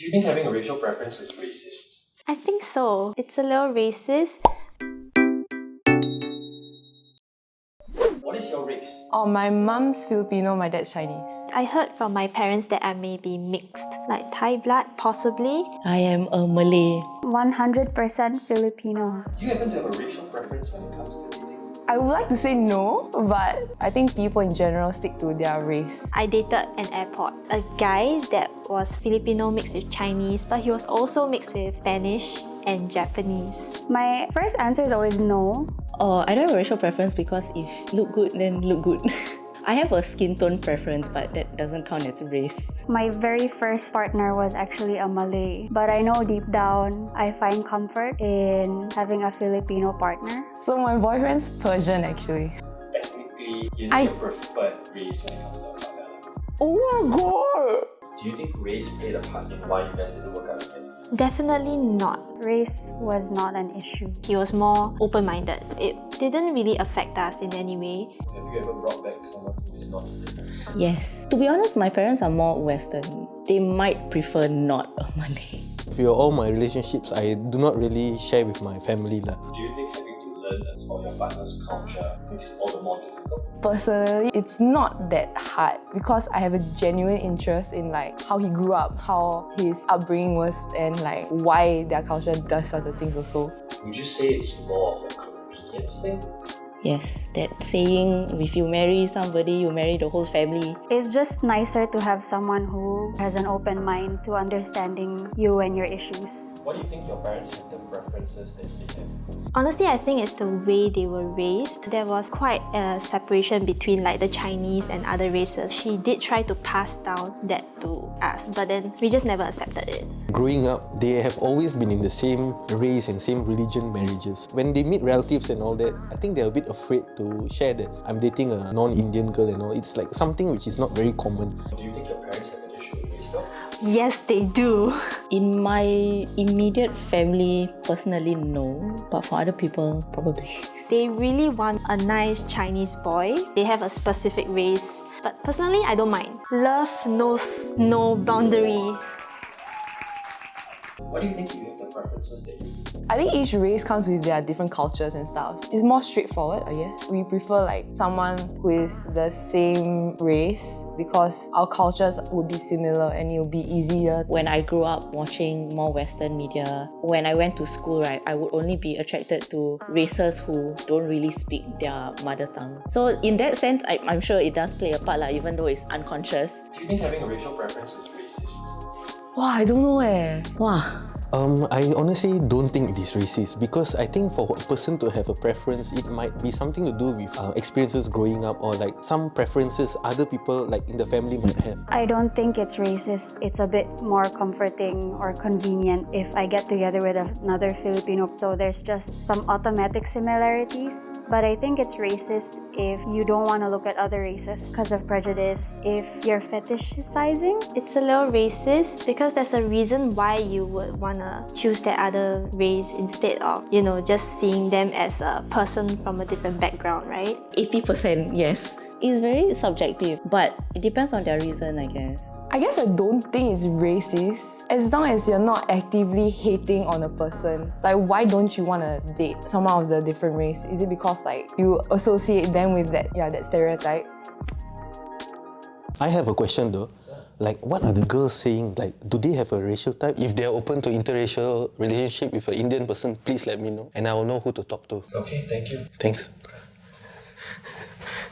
Do you think having a racial preference is racist? I think so. It's a little racist. What is your race? Oh, my mom's Filipino, my dad's Chinese. I heard from my parents that I may be mixed, like Thai blood, possibly. I am a Malay. 100% Filipino. Do you happen to have a racial preference when it comes to dating? I would like to say no, but I think people in general stick to their race. I dated an airport, a guy that was Filipino mixed with Chinese, but he was also mixed with Spanish and Japanese. My first answer is always no. Oh, I don't have a racial preference because if look good, then look good. I have a skin tone preference, but that doesn't count as race. My very first partner was actually a Malay, but I know deep down I find comfort in having a Filipino partner. So my boyfriend's Persian actually. Technically, is it your preferred race when it comes to a partner? Oh my god! Do you think race played a part in why you guys didn't work out again? Definitely not. Race was not an issue. He was more open-minded. It didn't really affect us in any way. Have you ever brought back someone who is not Indian? Yes. To be honest, my parents are more Western. They might prefer not a Malay. For all my relationships, I do not really share with my family. Do you think having to learn about your partner's culture makes it all the more difficult? Personally, it's not that hard because I have a genuine interest in like how he grew up, how his upbringing was, and like why their culture does certain things also. Would you say it's more of a convenience thing? Yes, that saying, if you marry somebody, you marry the whole family. It's just nicer to have someone who has an open mind to understanding you and your issues. What do you think your parents have the preferences that they have? Honestly, I think it's the way they were raised. There was quite a separation between like the Chinese and other races. She did try to pass down that to us, but then we just never accepted it. Growing up, they have always been in the same race and same religion marriages. When they meet relatives and all that, I think they're a bit afraid to share that I'm dating a non-Indian girl and all. It's like something which is not very common. Do you think your parents have an issue with race though? Yes, they do. In my immediate family, personally, no. But for other people, probably. They really want a nice Chinese boy. They have a specific race. But personally, I don't mind. Love knows no boundary. Why do you think you have the preferences that you do? I think each race comes with their different cultures and styles. It's more straightforward, I guess. We prefer like someone who is the same race because our cultures would be similar and it'll be easier. When I grew up watching more Western media, when I went to school, right, I would only be attracted to races who don't really speak their mother tongue. So in that sense, I'm sure it does play a part, even though it's unconscious. Do you think having a racial preference is racist? Wow, I don't know Wow. I honestly don't think it is racist because I think for a person to have a preference, it might be something to do with experiences growing up or like some preferences other people like in the family might have. I don't think it's racist. It's a bit more comforting or convenient if I get together with another Filipino. So there's just some automatic similarities. But I think it's racist if you don't want to look at other races because of prejudice. If you're fetishizing, It's a little racist because there's a reason why you would want to choose that other race instead of, just seeing them as a person from a different background, right? 80%, yes. It's very subjective, but it depends on their reason, I guess. I guess I don't think it's racist as long as you're not actively hating on a person. Like, why don't you want to date someone of the different race? Is it because like you associate them with that stereotype? I have a question though. Like, what are the girls saying? Like, do they have a racial type? If they're open to interracial relationship with an Indian person, please let me know and I will know who to talk to. Okay, thank you. Thanks.